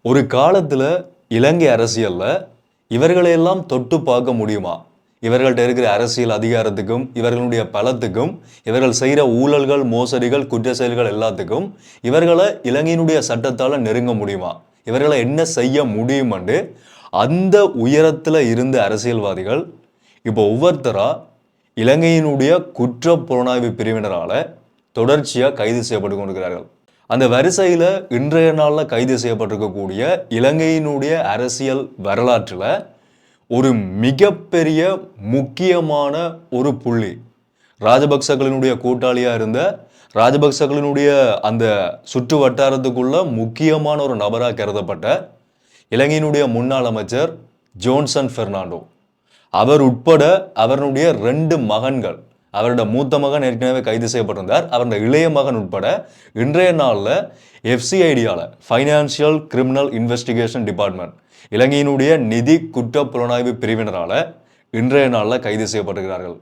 ஒரு காலத்தில் இலங்கை அரசியலில் இவர்களையெல்லாம் தொட்டு பார்க்க முடியுமா? இவர்கள்ட்ட இருக்கிற அரசியல் அதிகாரத்துக்கும் இவர்களுடைய பலத்துக்கும் இவர்கள் செய்கிற ஊழல்கள் மோசடிகள் குற்ற செயல்கள் எல்லாத்துக்கும் இவர்களை இலங்கையினுடைய சட்டத்தால் நெருங்க முடியுமா? இவர்களை என்ன செய்ய முடியுமென்று அந்த உயரத்தில் இருந்த அரசியல்வாதிகள் இப்போ ஒவ்வொருத்தராக இலங்கையினுடைய குற்ற புலனாய்வு பிரிவினரால் தொடர்ச்சியாக கைது செய்யப்பட்டு கொண்டிருக்கிறார்கள். அந்த வரிசையில் இன்றைய நாளில் கைது செய்யப்பட்டிருக்கக்கூடிய இலங்கையினுடைய அரசியல் வரலாற்றில் ஒரு மிகப்பெரிய முக்கியமான ஒரு புள்ளி, ராஜபக்சகளினுடைய கூட்டாளியாக இருந்த ராஜபக்சகளினுடைய அந்த சுற்று வட்டாரத்துக்குள்ள முக்கியமான ஒரு நபராக கருதப்பட்ட இலங்கையினுடைய முன்னாள் அமைச்சர் ஜோன்சன் பெர்னாண்டோ அவர் உட்பட அவருடைய 2 மகன்கள், அவரோட மூத்த மகன் ஏற்கனவே கைது செய்யப்பட்டிருந்தார், அவரோட இளைய மகன் உட்பட இன்றைய நாளில் எஃப்சிஐடியால் ஃபைனான்சியல் கிரிமினல் இன்வெஸ்டிகேஷன் டிபார்ட்மெண்ட் இலங்கையினுடைய நிதி குற்ற புலனாய்வு பிரிவினரால் இன்றைய நாளில் கைது செய்யப்பட்டிருக்கிறார்கள்.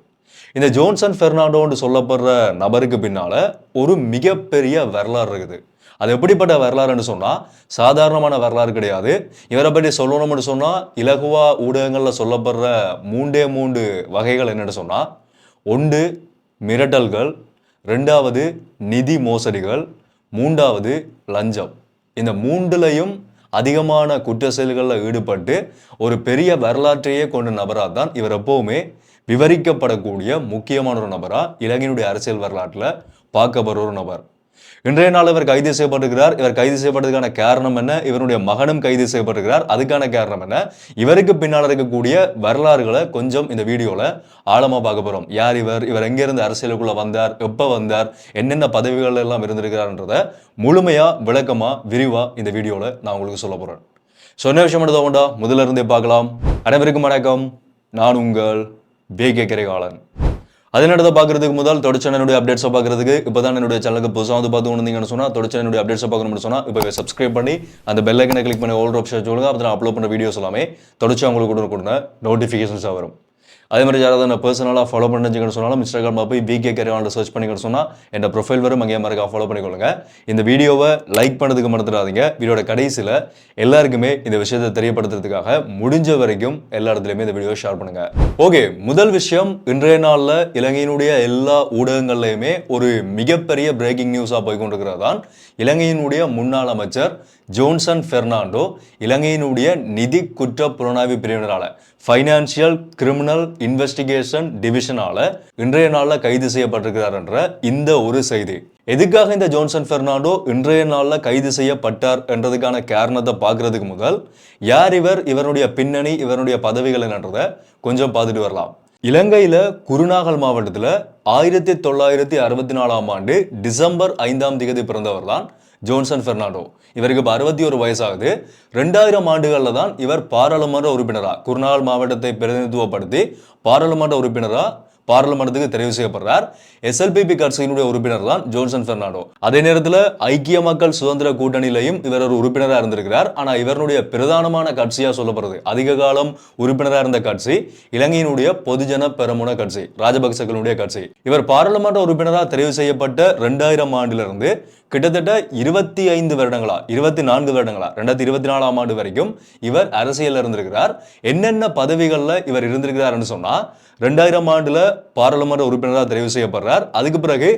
இந்த ஜோன்சன் பெர்னாண்டோன்னு சொல்லப்படுற நபருக்கு பின்னால் ஒரு மிகப்பெரிய வரலாறு இருக்குது. அது எப்படிப்பட்ட வரலாறுன்னு சொன்னால் சாதாரணமான வரலாறு கிடையாது. இவரை பற்றி சொல்லணும்னு சொன்னால் இலகுவா ஊடகங்களில் சொல்லப்படுற 3 வகைகள் என்னென்னு சொன்னால், 1 மிரட்டல்கள், 2வது நிதி மோசடிகள், 3வது லஞ்சம். இந்த 3லையும் அதிகமான குற்ற செயல்களில் ஈடுபட்டு ஒரு பெரிய வரலாற்றையே கொண்ட நபராக தான் இவர் எப்போவுமே விவரிக்கப்படக்கூடிய முக்கியமான ஒரு நபராக இலங்கையினுடைய அரசியல் வரலாற்றில் பார்க்கப்படுற ஒரு நபர். இன்றைய நாள் இவர் கைது செய்யப்பட்டிருக்கிறார். இவர் கைது செய்யப்பட்டதுக்கான காரணம் என்ன? இவருடைய மகனும் கைது செய்யப்பட்டிருக்கிறார். அதுக்கான காரணம் என்ன? இவருக்கு பின்னால் இருக்கக்கூடிய வரலாறுகளை கொஞ்சம் இந்த வீடியோவில் ஆழமாக பார்க்க போகிறோம். யார் இவர், இவர் எங்கேருந்து அரசியலுக்குள்ளே வந்தார், எப்போ வந்தார், என்னென்ன பதவிகள் எல்லாம் இருந்திருக்கிறார்ன்றதை முழுமையாக விளக்கமாக விரிவாக இந்த வீடியோவில் நான் உங்களுக்கு சொல்ல போகிறேன். சொன்ன விஷயம் மட்டும் உண்டா? முதல்ல இருந்தே பார்க்கலாம். அனைவருக்கும் வணக்கம். நான் உங்கள் BK கரிகாலன். அதனடுத்த பார்க்கறதுக்கு முதல் தொடர்ச்சியான அப்டேட்ஸை பார்க்கறதுக்கு இப்போ தான் என்னுடைய சேனலுக்கு புதுசாக பார்த்து கொண்டிருந்தீங்கன்னு சொன்னால் தொடர்ச்சியான அப்டேட்ஸை பார்க்கணும்னு சொன்னால் இப்போ சப்ஸ்கிரைப் பண்ணி அந்த பெல் ஐக்கனை கிளிக் பண்ணி ஆல் ஆப்ஷன் சொல்லுங்கள். அப்போ நான் அப்லோட் பண்ணுற வீடியோஸ் எல்லாமே தொடர்ச்சி உங்களுக்கு கொடுங்க நோட்டிஃபிகேஷன்ஸாக வரும். அதே மாதிரி யாராவது நான் பர்சனலாக ஃபாலோ பண்ணிச்சுன்னு சொன்னாலும் இன்ஸ்டாகிராமில் போய் BK கரிகாலன் சர்ச் பண்ணிக்கணும்னு சொன்னால் என் ப்ரொஃபைல் வரும், அங்கேயே மறக்காம ஃபாலோ பண்ணிக்கொள்ளுங்க. இந்த வீடியோவை லைக் பண்ணதுக்கு மறந்துடாதீங்க. வீடியோட கடைசியில் எல்லாருக்குமே இந்த விஷயத்தை தெரியப்படுத்துறதுக்காக முடிஞ்ச வரைக்கும் எல்லா இடத்துலையுமே இந்த வீடியோவை ஷேர் பண்ணுங்க. ஓகே, முதல் விஷயம், இன்றைய நாளில் இலங்கையினுடைய எல்லா ஊடகங்கள்லையுமே ஒரு மிகப்பெரிய பிரேக்கிங் நியூஸாக போய்கொண்டிருக்கிறது தான் இலங்கையினுடைய முன்னாள் அமைச்சர் ஜோன்சன் பெர்னாண்டோ இலங்கையினுடைய நிதி குற்ற புலனாய்வு பிரிவினரால் ஃபைனான்சியல் கிரிமினல் இன்வெஸ்டிகேஷன் டிவிஷனால இன்றைய நாளில் கைது செய்யப்பட்டிருக்கிறார் என்ற இந்த ஒரு செய்தி. எதுக்காக இந்த ஜோன்சன் பெர்னாண்டோ இன்றைய நாளில் கைது செய்யப்பட்டார் என்றதுக்கான காரணத்தை பார்க்கறதுக்கு முதல் யார் இவர், இவருடைய பின்னணி, இவருடைய பதவிகள் என்னன்றதை கொஞ்சம் பார்த்துட்டு வரலாம். இலங்கையில குருநாகல் மாவட்டத்தில் 1964ஆம் ஆண்டு டிசம்பர் 5ஆம் தேதி பிறந்தவர் தான் ஜோன்சன் பெர்னாண்டோ. இவருக்கு இப்போ 61 வயசாகுது. 2000 ஆண்டுகளில் தான் இவர் பாராளுமன்ற உறுப்பினராக குருநாகல் மாவட்டத்தை பிரதிநிதித்துவப்படுத்தி பாராளுமன்ற உறுப்பினராக பாராளுமன்றத்துக்கு தெரிவு செய்யப்படுறார். SLPP கட்சியினுடைய உறுப்பினர் தான் ஜோன்சன் பெர்னாண்டோ. அதே நேரத்தில் ஐக்கிய மக்கள் சுதந்திர கூட்டணியிலையும் இவர் ஒரு உறுப்பினராக இருந்திருக்கிறார். ஆனால் இவருடைய பிரதானமான கட்சியாக சொல்லப்படுறது, அதிக காலம் உறுப்பினராக இருந்த கட்சி இலங்கையினுடைய பொதுஜன பெரமுன கட்சி, ராஜபக்சகளுடைய கட்சி. இவர் பாராளுமன்ற உறுப்பினராக தெரிவு செய்யப்பட்ட 2000 ஆண்டிலிருந்து கிட்டத்தட்ட 24 வருடங்களா 2024ஆம் ஆண்டு வரைக்கும் இவர் அரசியல் இருந்திருக்கிறார். என்னென்ன பதவிகளில் இவர் இருந்திருக்கிறார்னு சொன்னா, 2000 ஆண்டுல பாராளுமன்ற உறுப்பினராக தெரிவு செய்யப்படுறார். அதுக்கு பிறகு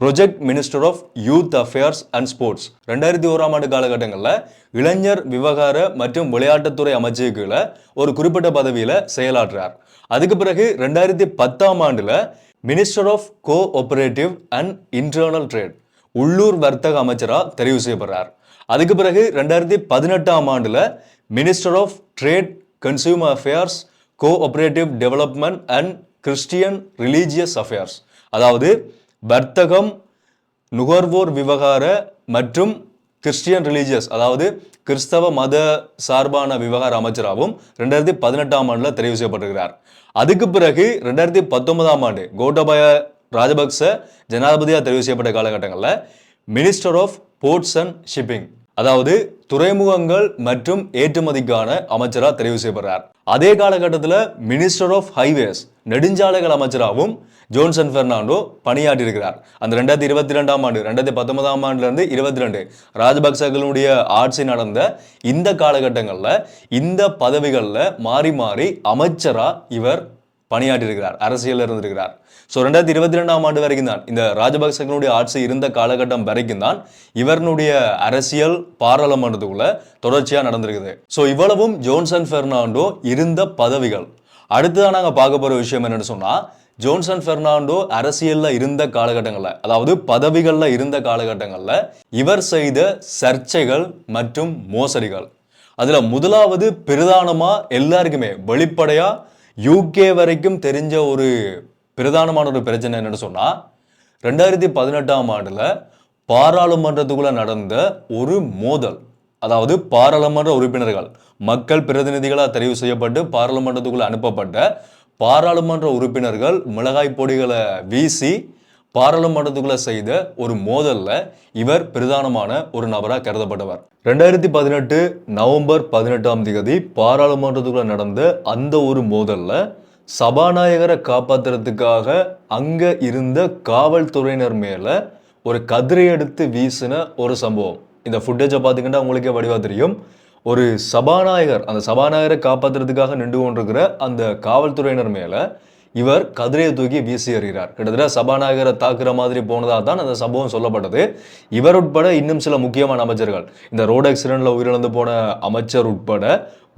project minister of youth affairs and sports 2001ஆம் ஆண்டு காலகட்டங்களில் இளைஞர் விவகார மற்றும் விளையாட்டுத்துறை அமைச்சுக்குள்ள ஒரு குறிப்பிட்ட பதவியில் செயலாற்றுறார். அதுக்கு பிறகு 2010ஆம் ஆண்டுல minister of cooperative and internal trade உள்ளூர் வர்த்தக அமைச்சராக தெரிவு செய்யப்படுறார். அதுக்கு பிறகு 2018ஆம் ஆண்டுல minister of trade, consumer affairs, cooperative development and Christian religious affairs, அதாவது வர்த்தகம், நுகர்வோர் விவகார மற்றும் கிறிஸ்டியன் ரிலீஜியஸ், அதாவது கிறிஸ்தவ மத சார்பான விவகார அமைச்சராகவும் 2018ஆம் ஆண்டுல தெரிவு செய்யப்பட்டிருக்கிறார். அதுக்கு பிறகு 2019ஆம் ஆண்டு கோட்டாபய ராஜபக்ச ஜனாதிபதியாக தெரிவு செய்யப்பட்ட காலகட்டங்களில் minister of ports and shipping, அதாவது துறைமுகங்கள் மற்றும் ஏற்றுமதிக்கான அமைச்சரா தெரிவு செய்யப்படுறார். அதே காலகட்டத்தில் மினிஸ்டர் ஆஃப் ஹைவேஸ் நெடுஞ்சாலைகள் அமைச்சராகவும் ஜோன்சன் பெர்னாண்டோ பணியாற்றி இருக்கிறார். அந்த 2022ஆம் ஆண்டு 2019ஆம் ஆண்டுல இருந்து 22 ராஜபக்சர்களுடைய ஆட்சி நடந்த இந்த காலகட்டங்களில் இந்த பதவிகளில் மாறி மாறி அமைச்சரா இவர் பணியாற்றி இருக்கிறார், அரசியல் இருந்திருக்கிறார். ஸோ 2022ஆம் ஆண்டு வரைக்கும் தான் இந்த ராஜபக்சர்களுடைய ஆட்சி இருந்த காலகட்டம் வரைக்கும் தான் இவருடைய அரசியல் பாராளுமன்றத்துக்குள்ள தொடர்ச்சியாக நடந்திருக்குது. ஸோ இவ்வளவும் ஜோன்சன் பெர்னாண்டோ இருந்த பதவிகள். அடுத்ததான் நாங்கள் பார்க்க போகிற விஷயம் என்னன்னு சொன்னால், ஜோன்சன் பெர்னாண்டோ அரசியலில் இருந்த காலகட்டங்களில், அதாவது பதவிகளில் இருந்த காலகட்டங்களில் இவர் செய்த சர்ச்சைகள் மற்றும் மோசடிகள். அதில் முதலாவது பிரதானமாக எல்லாருக்குமே வெளிப்படையாக யூகே வரைக்கும் தெரிஞ்ச ஒரு பிரதானமான ஒரு பிரச்சனை என்னன்னு சொன்னால், 2018ஆம் ஆண்டில் பாராளுமன்றத்துக்குள்ள நடந்த ஒரு மோதல். அதாவது பாராளுமன்ற உறுப்பினர்கள் மக்கள் பிரதிநிதிகளாக தெரிவு செய்யப்பட்டு பாராளுமன்றத்துக்குள்ள அனுப்பப்பட்ட பாராளுமன்ற உறுப்பினர்கள் மிளகாய் பொடிகளை வீசி பாராளுமன்றத்துக்குள்ள செய்த ஒரு மோதல்ல இவர் பிரதானமான ஒரு நபராக கருதப்பட்டவர். 2018 நவம்பர் 18ஆம் தேதி பாராளுமன்றத்துக்குள்ள நடந்த அந்த ஒரு மோதல்ல சபாநாயகரை காப்பாற்றுறதுக்காக அங்க இருந்த காவல்துறையினர் மேல ஒரு கதிரை எடுத்து வீசின ஒரு சம்பவம். இந்த ஃபுட்டேஜை பார்த்தீங்கன்னா உங்களுக்கே வடிவா தெரியும். ஒரு சபாநாயகர், அந்த சபாநாயகரை காப்பாற்றுறதுக்காக நின்று கொண்டிருக்கிற அந்த காவல்துறையினர் மேல இவர் கதிரையை தூக்கி வீசி எறிகிறார். கிட்டத்தட்ட சபாநாயகரை தாக்குற மாதிரி போனதாக தான் அந்த சம்பவம் சொல்லப்பட்டது. இவர் உட்பட இன்னும் சில முக்கியமான அமைச்சர்கள், இந்த ரோடு ஆக்சிடென்ட்ல உயிரிழந்து போன அமைச்சர் உட்பட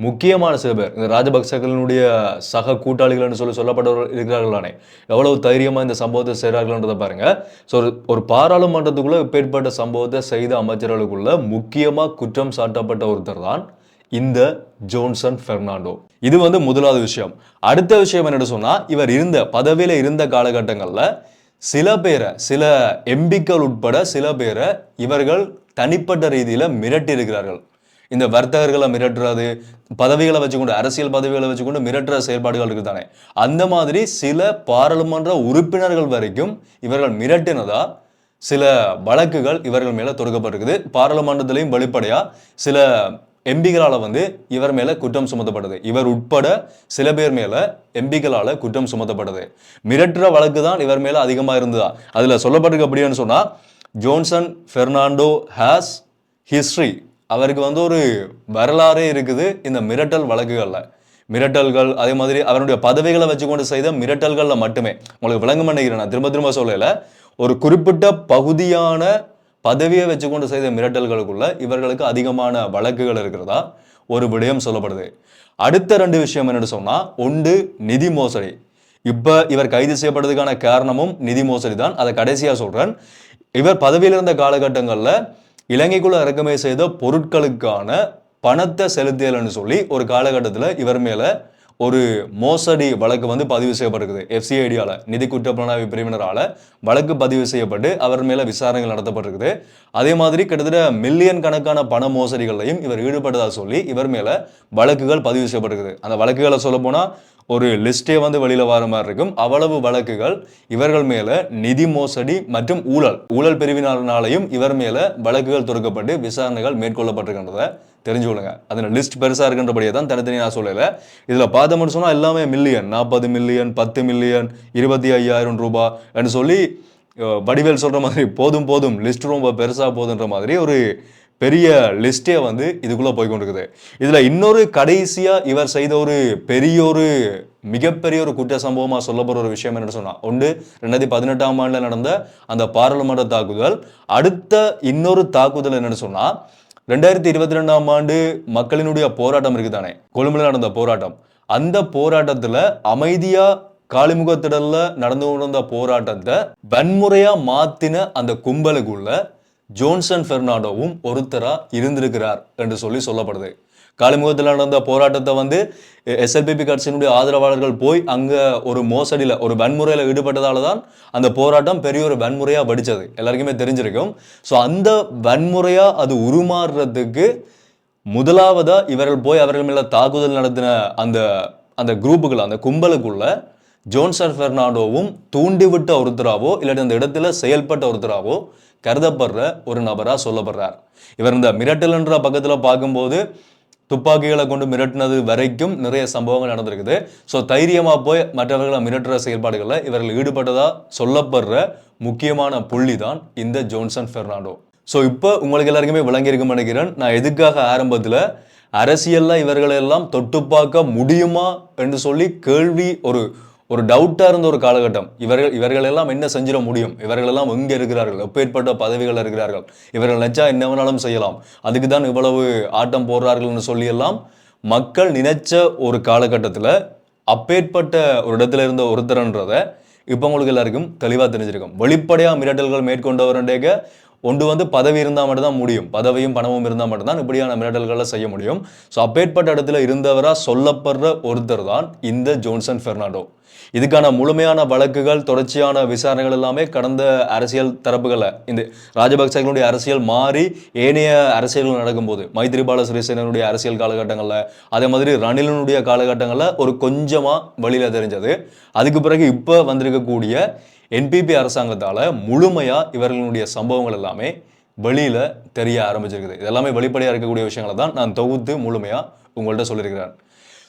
முக்கியமான சில பேர், இந்த ராஜபக்சர்களுடைய சக கூட்டாளிகள்னு சொல்லப்பட்டவர்கள் இருக்கிறார்களானே, எவ்வளவு தைரியமாக இந்த சம்பவத்தை செய்கிறார்கள்ன்றதை பாருங்க. ஸோ ஒரு பாராளுமன்றத்துக்குள்ள இப்பேற்பட்ட சம்பவத்தை செய்த அமைச்சர்களுக்குள்ள முக்கியமாக குற்றம் சாட்டப்பட்ட ஒருத்தர் தான் இந்த ஜோன்சன் பெர்னாண்டோ. இது முதலாவது விஷயம். அடுத்த விஷயம் என்னன்னு சொன்னா, இவர் இருந்த பதவியில இருந்த காலகட்டங்களில் சில எம்பிக்கள் உட்பட சில பேரை இவர்கள் தனிப்பட்ட ரீதியில மிரட்டி இருக்கிறார்கள். இந்த வர்த்தகர்களை மிரட்டுறது, பதவிகளை வச்சுக்கொண்டு, அரசியல் பதவிகளை வச்சுக்கொண்டு மிரட்டுற செயல்பாடுகள் இருக்குதானே, அந்த மாதிரி சில பாராளுமன்ற உறுப்பினர்கள் வரைக்கும் இவர்கள் மிரட்டினதா சில வழக்குகள் இவர்கள் மேல தொடுக்கப்பட்டிருக்குது. பாராளுமன்றத்திலையும் வெளிப்படையா சில எம்பிகளால் இவர் மேல குற்றம் சுமத்தப்பட்டது. இவர் உட்பட சில பேர் மேல எம்பிகளால குற்றம் சுமத்தப்பட்டது. மிரட்டுற வழக்கு தான் இவர் மேல அதிகமாக இருந்ததா. அதுல சொல்லப்பட்டிருக்கு அப்படின்னு சொன்னா, ஜோன்சன் பெர்னாண்டோ ஹேஸ் ஹிஸ்டரி, அவருக்கு ஒரு வரலாறே இருக்குது இந்த மிரட்டல் வழக்குகள்ல. மிரட்டல்கள், அதே மாதிரி அவருடைய பதவிகளை வச்சுக்கொண்டு செய்த மிரட்டல்கள்ல மட்டுமே உங்களுக்கு விளங்கும் நினைக்கிறேன். நான் திரும்ப சொல்லல, ஒரு குறிப்பிட்ட பகுதியான பதவியை வச்சுக்கொண்டு செய்த மிரட்டல்களுக்குள்ள இவர்களுக்கு அதிகமான வழக்குகள் இருக்கிறதா ஒரு விடயம் சொல்லப்படுது. அடுத்த 2 விஷயம் என்னன்னு சொன்னா, ஒன்று நிதி மோசடி. இப்ப இவர் கைது செய்யப்பட்டதுக்கான காரணமும் நிதி மோசடி தான். அதை கடைசியா சொல்றேன். இவர் பதவியில் இருந்த காலகட்டங்களில் இலங்கைக்குள்ள இறக்குமதி செய்த பொருட்களுக்கான பணத்தை செலுத்தியல்னு சொல்லி ஒரு காலகட்டத்தில் இவர் மேல ஒரு மோசடி வழக்கு பதிவு செய்யப்பட்டிருக்குது. FCIDயால, நிதி குற்றப்புலனாய்வு பிரிவினரால வழக்கு பதிவு செய்யப்பட்டு அவர் மேல விசாரணைகள் நடத்தப்பட்டிருக்குது. அதே மாதிரி கிட்டத்தட்ட மில்லியன் கணக்கான பண மோசடிகளையும் இவர் ஈடுபட்டதா சொல்லி இவர் மேல வழக்குகள் பதிவு செய்யப்பட்டிருக்குது. அந்த வழக்குகளை சொல்ல போனா ஒரு லிஸ்டே வெளியில வர மாதிரி இருக்கும். அவ்வளவு வழக்குகள் இவர்கள் மேல நிதி மோசடி மற்றும் ஊழல் பிரிவினாலையும் இவர் மேல வழக்குகள் தொடுக்கப்பட்டு விசாரணைகள் மேற்கொள்ளப்பட்டிருக்கின்றத தெரிஞ்சுக்கொள்ளுங்க. அதுல லிஸ்ட் பெருசா இருக்கின்றபடியே தான் தனித்தனி நான் சொல்லல. இதுல பார்த்தோம்னு சொன்னா எல்லாமே மில்லியன், 40 மில்லியன், 10 மில்லியன், 25,000 ரூபாய் சொல்லி வடிவேல் சொல்ற மாதிரி போதும் லிஸ்ட் ரொம்ப பெருசா போதுன்ற மாதிரி ஒரு பெரிய லிஸ்டே இதுக்குள்ள போய் கொண்டிருக்குது. இதுல இன்னொரு கடைசியா இவர் செய்த ஒரு மிகப்பெரிய ஒரு குற்ற சம்பவமா சொல்லப்படுற ஒரு விஷயம் என்னன்னு சொன்னா, 2018ஆம் ஆண்டுல நடந்த அந்த பாராளுமன்ற தாக்குதல். அடுத்த இன்னொரு தாக்குதல் என்னன்னு சொன்னா, 2022ஆம் ஆண்டு மக்களினுடைய போராட்டம் இருக்குதானே, கொழும்புல நடந்த போராட்டம். அந்த போராட்டத்துல அமைதியா காலிமுகத்திடல்ல நடந்து கொண்டிருந்த போராட்டத்தை வன்முறையா மாத்தின அந்த கும்பலுக்குள்ள ஜோன்சன் பெர்னாண்டோவும் ஒருத்தரா இருந்திருக்கிறார் என்று சொல்லப்படுது. காலிமுகத்தில் நடந்த போராட்டத்தை SLPP கட்சியினுடைய ஆதரவாளர்கள் போய் அங்க ஒரு மோசடியில, ஒரு வன்முறையில ஈடுபட்டதால தான் அந்த போராட்டம் பெரிய ஒரு வன்முறையா வெடிச்சது. எல்லாருக்குமே தெரிஞ்சிருக்கும். ஸோ அந்த வன்முறையா அது உருமாறுறதுக்கு முதலாவதா இவர்கள் போய் அவர்கள் மேல தாக்குதல் நடத்தின அந்த குரூப்புகள், அந்த கும்பலுக்குள்ள ஜோன்சன் பெர்னாண்டோவும் தூண்டிவிட்ட ஒருத்தராவோ இல்லாட்டி அந்த இடத்துல செயல்பட்ட ஒருத்தராவோ கருதப்படுற ஒரு நபராக சொல்லப்படுறார். இவர் இந்த மிரட்டல்ன்ற பக்கத்தில் பார்க்கும்போது துப்பாக்கிகளை கொண்டு மிரட்டினது வரைக்கும் நிறைய சம்பவங்கள் நடந்திருக்குது. ஸோ தைரியமாக போய் மற்றவர்களை மிரட்டுற செயல்பாடுகளில் இவர்கள் ஈடுபட்டதாக சொல்லப்படுற முக்கியமான புள்ளி தான் இந்த ஜோன்சன் பெர்னாண்டோ. ஸோ இப்போ உங்களுக்கு எல்லாருக்குமே விளங்கியிருக்குன்னு நினைக்கிறேன். நான் எதுக்காக ஆரம்பத்தில் அரசியலில் இவர்களெல்லாம் தொட்டு பார்க்க முடியுமா என்று சொல்லி கேள்வி ஒரு டவுட்டாக இருந்த ஒரு காலகட்டம். இவர்களெல்லாம் என்ன செஞ்சிட முடியும், இவர்களெல்லாம் எங்கே இருக்கிறார்கள், எப்பேற்பட்ட பதவிகள் இருக்கிறார்கள், இவர்கள் நினைச்சா என்ன வேணாலும் செய்யலாம், அதுக்கு தான் இவ்வளவு ஆட்டம் போடுறார்கள்னு சொல்லியெல்லாம் மக்கள் நினைச்ச ஒரு காலகட்டத்தில் அப்பேற்பட்ட ஒரு இடத்துல இருந்த ஒருத்தரன்றதை இப்போ உங்களுக்கு எல்லாருக்கும் தெளிவாக தெரிஞ்சிருக்கும். வெளிப்படையாக மிரட்டல்கள் மேற்கொண்டவருடைய ஒன்று பதவி இருந்தால் மட்டும்தான் முடியும், பதவியும் பணமும் இருந்தால் மட்டும்தான் இப்படியான மிரட்டல்களை செய்ய முடியும். ஸோ அப்பேற்பட்ட இடத்துல இருந்தவராக சொல்லப்படுற ஒருத்தர் தான் இந்த ஜோன்சன் பெர்னாண்டோ. இதுக்கான முழுமையான வழக்குகள் தொடர்ச்சியான விசாரணைகள் எல்லாமே கடந்த அரசியல் தரப்புகளை இந்த ராஜபக்சர்களுடைய அரசியல் மாறி ஏனைய அரசியல்கள் நடக்கும்போது மைத்ரிபால சிறிசேனனுடைய அரசியல் காலகட்டங்களில், அதே மாதிரி ரணிலனுடைய காலகட்டங்களில் ஒரு கொஞ்சமாக வழியில் தெரிஞ்சது. அதுக்கு பிறகு இப்போ வந்திருக்கக்கூடிய என்பிபி அரசாங்கத்தால் முழுமையாக இவர்களுடைய சம்பவங்கள் எல்லாமே வெளியில் தெரிய ஆரம்பிச்சிருக்குது. இதெல்லாமே வெளிப்படையாக இருக்கக்கூடிய விஷயங்களை தான் நான் தொகுத்து முழுமையாக உங்கள்கிட்ட சொல்லியிருக்கிறேன்.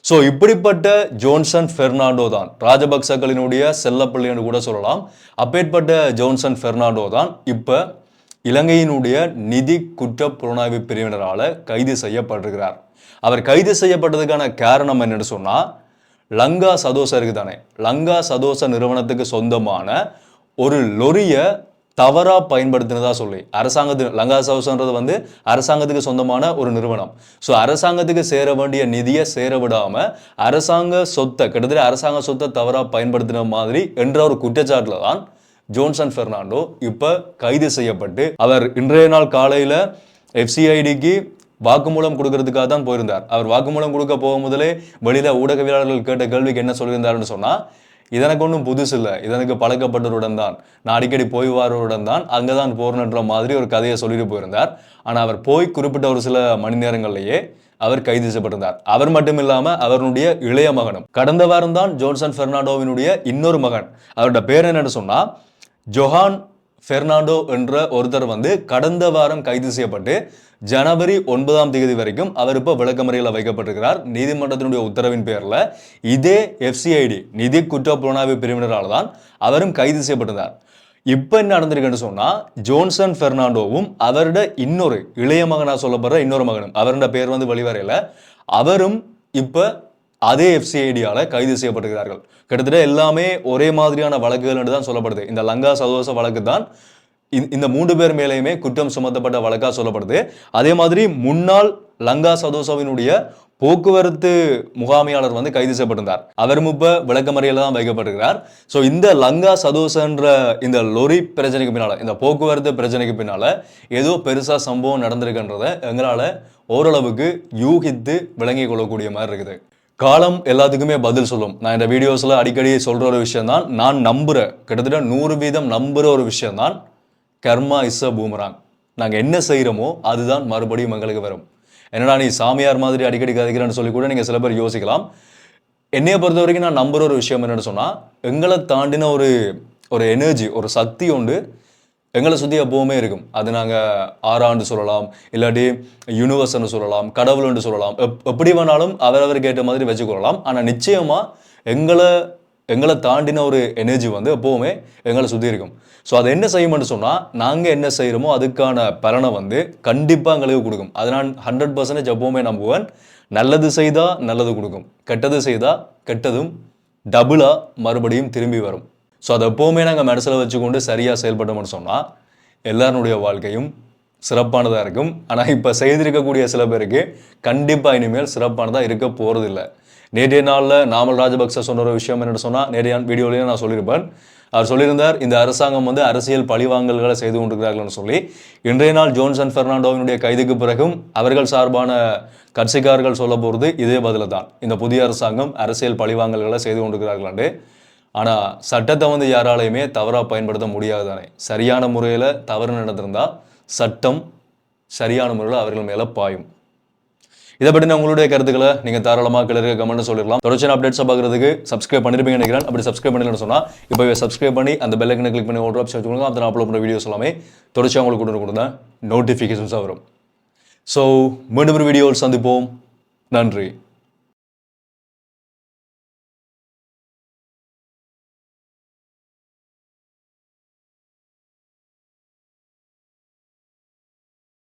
ஸோ இப்படிப்பட்ட ஜோன்சன் பெர்னாண்டோ தான் ராஜபக்சக்களினுடைய செல்லப்பிள்ளை என்று கூட சொல்லலாம். அப்பேற்பட்ட ஜோன்சன் பெர்னாண்டோ தான் இப்போ இலங்கையினுடைய நிதி குற்ற புலனாய்வு பிரிவினரால் கைது செய்யப்பட்டிருக்கிறார். அவர் கைது செய்யப்பட்டதுக்கான காரணம் என்னன்னு சொன்னால், லங்கா சதோசா இருக்குது தானே, லங்கா சதோசா நிறுவனத்துக்கு சொந்தமான ஒரு லொரியை தவறாக பயன்படுத்தினதா சொல்லி லங்கா சதோசான்றது அரசாங்கத்துக்கு சொந்தமான ஒரு நிறுவனம். ஸோ அரசாங்கத்துக்கு சேர வேண்டிய நிதியை சேர விடாமல் அரசாங்க சொத்தை கிட்டத்தட்ட அரசாங்க சொத்தை தவறாக பயன்படுத்தின மாதிரி என்ற ஒரு குற்றச்சாட்டில் தான் ஜோன்சன் பெர்னாண்டோ இப்போ கைது செய்யப்பட்டு அவர் இன்றைய நாள் காலையில் FCIDக்கு வாக்குமூலம் கொடுக்கறதுக்காக தான் போயிருந்தார். அவர் வாக்குமூலம் கொடுக்க போகும் முதலே வெளியில் ஊடகவியலாளர்கள் கேட்ட கேள்விக்கு என்ன சொல்லியிருந்தாருன்னு சொன்னால், இதனக்கு ஒன்றும் புதுசு இல்லை, இதனுக்கு பழக்கப்பட்டவருடன் தான், நான் அடிக்கடி போய் வாரவுடன் தான் அங்கே தான் போறன்ற மாதிரி ஒரு கதையை சொல்லிட்டு போயிருந்தார். ஆனால் அவர் போய் குறிப்பிட்ட ஒரு சில மணி நேரங்கள்லேயே அவர் கைது செய்யப்பட்டிருந்தார். அவர் மட்டும் இல்லாமல் அவருடைய இளைய மகனும். கடந்த வாரம் தான் ஜோன்சன் பெர்னாண்டோவினுடைய இன்னொரு மகன், அவரோட பேர் என்னன்னு சொன்னால் ஜொஹான் பெர்னாண்டோ என்ற ஒருத்தர் கடந்த வாரம் கைது செய்யப்பட்டு ஜனவரி 9 வரைக்கும் அவர் இப்போ விளக்கமறையில் வைக்கப்பட்டிருக்கிறார். நீதிமன்றத்தினுடைய உத்தரவின் பேரில் இதே FCID நிதி குற்ற புலனாய்வு பிரிவினரால் தான் அவரும் கைது செய்யப்பட்டிருந்தார். இப்போ என்ன நடந்திருக்குன்னு சொன்னால், ஜோன்சன் பெர்னாண்டோவும் அவரோட இன்னொரு இளைய மகனாக சொல்லப்படுற இன்னொரு மகனும், அவரோட பேர் வெளிவரையில், அவரும் இப்போ அதே FCIDயால் கைது செய்யப்பட்டிருக்கிறார்கள். கிட்டத்தட்ட எல்லாமே ஒரே மாதிரியான வழக்குகள் என்று தான் சொல்லப்படுது. இந்த லங்கா சதோச வழக்கு தான் இந்த 3 பேர் மேலேயுமே குற்றம் சுமத்தப்பட்ட வழக்காக சொல்லப்படுது. அதே மாதிரி முன்னாள் லங்கா சதோசாவினுடைய போக்குவரத்து முகாமையாளர் கைது செய்யப்பட்டிருந்தார். அவரும் இப்போ விளக்கமறியல தான் வைக்கப்பட்டிருக்கிறார். ஸோ இந்த லங்கா சதோசன்ற இந்த லொரி பிரச்சனைக்கு பின்னால், இந்த போக்குவரத்து பிரச்சனைக்கு பின்னால் ஏதோ பெருசாக சம்பவம் நடந்திருக்குன்றதை எங்களால் ஓரளவுக்கு யூகித்து விளங்கி கொள்ளக்கூடிய மாதிரி இருக்குது. காலம் எல்லாத்துக்குமே பதில் சொல்லும். நான் இந்த வீடியோஸில் அடிக்கடி சொல்கிற ஒரு விஷயம் தான், நான் நம்புகிற கிட்டத்தட்ட 100% நம்புகிற ஒரு விஷயம் தான், கர்மா இஸ் அ பூமராங். நாங்கள் என்ன செய்கிறோமோ அதுதான் மறுபடியும் எங்களுக்கு வரும். என்னடா நீ சாமியார் மாதிரி அடிக்கடி கதைக்கிறேன்னு சொல்லி கூட நீங்கள் சில பேர் யோசிக்கலாம். என்னையை பொறுத்த வரைக்கும் நான் நம்புகிற ஒரு விஷயம் என்னென்னு சொன்னால், எங்களை தாண்டின ஒரு எனர்ஜி, ஒரு சக்தி உண்டு எங்களை சுற்றி எப்போவுமே இருக்கும். அது நாங்கள் ஆறாண்டு சொல்லலாம், இல்லாட்டி யூனிவர்ஸ்ன்னு சொல்லலாம், கடவுள்னு சொல்லலாம், எப்படி வேணாலும் அவரவருக்கு ஏற்ற மாதிரி வச்சுக்கொள்ளலாம். ஆனால் நிச்சயமாக எங்களை தாண்டின ஒரு எனர்ஜி எப்போவுமே எங்களை சுற்றி இருக்கும். ஸோ அதை என்ன செய்யும்னு சொன்னால், நாங்கள் என்ன செய்கிறோமோ அதுக்கான பலனை கண்டிப்பாக எங்களுக்கு கொடுக்கும். அதை நான் 100% எப்போவுமே நம்புவேன். நல்லது செய்தால் நல்லது கொடுக்கும், கெட்டது செய்தால் கெட்டதும் டபுளாக மறுபடியும் திரும்பி வரும். ஸோ அதை எப்போவுமே நாங்கள் மனசில் வச்சுக்கொண்டு சரியாக செயல்பட்டோம்னு சொன்னால் எல்லாருடைய வாழ்க்கையும் சிறப்பானதாக இருக்கும். ஆனால் இப்போ செய்திருக்கக்கூடிய சில பேருக்கு கண்டிப்பாக இனிமேல் சிறப்பானதாக இருக்க போகிறதில்லை. நேற்றைய நாளில் நாமல் ராஜபக்ச சொன்ன ஒரு விஷயம் என்னென்னு சொன்னால், நேற்றைய வீடியோலையும் நான் சொல்லியிருப்பேன். அவர் சொல்லியிருந்தார், இந்த அரசாங்கம் அரசியல் பழிவாங்கல்களை செய்து கொண்டிருக்கிறார்கள்னு சொல்லி. இன்றைய நாள் ஜோன்சன் பெர்னாண்டோவினுடைய கைதுக்கு பிறகும் அவர்கள் சார்பான கட்சிக்காரர்கள் சொல்ல போகிறது இதே பதில் தான், இந்த புதிய அரசாங்கம் அரசியல் பழிவாங்கல்களை செய்து கொண்டிருக்கிறார்களாண்டு. ஆனால் சட்டத்தை யாராலையுமே தவறாக பயன்படுத்த முடியாது தானே. சரியான முறையில் தவறு நடந்திருந்தால் சட்டம் சரியான முறையில் அவர்கள் மேலே பாயும். இதை பற்றி உங்களுடைய கருத்துக்களை நீங்கள் தாராளமாக கீழே கமெண்ட் சொல்லிடலாம். தொடர்ச்சியான அப்டேட்ஸை பார்க்குறதுக்கு சப்ஸ்கிரைப் பண்ணிருப்பீங்கன்னு நினைக்கிறேன். அப்படி சப்ஸ்கிரைப் பண்ணலன்னு சொன்னால் இப்போவே சப்ஸ்கிரைப் பண்ணி அந்த பெல் ஐக்கனை கிளிக் பண்ணி ஒரு ஆப்ஷன் வச்சுக்கோங்க. அப்போ நான் அப்லோட் பண்ணுற வீடியோஸ் எல்லாமே தொடர்ச்சியாக உங்களுக்கு கொடுத்தா நோட்டிஃபிகேஷன்ஸாக வரும். ஸோ மீண்டும் ஒரு வீடியோவில் சந்திப்போம். நன்றி.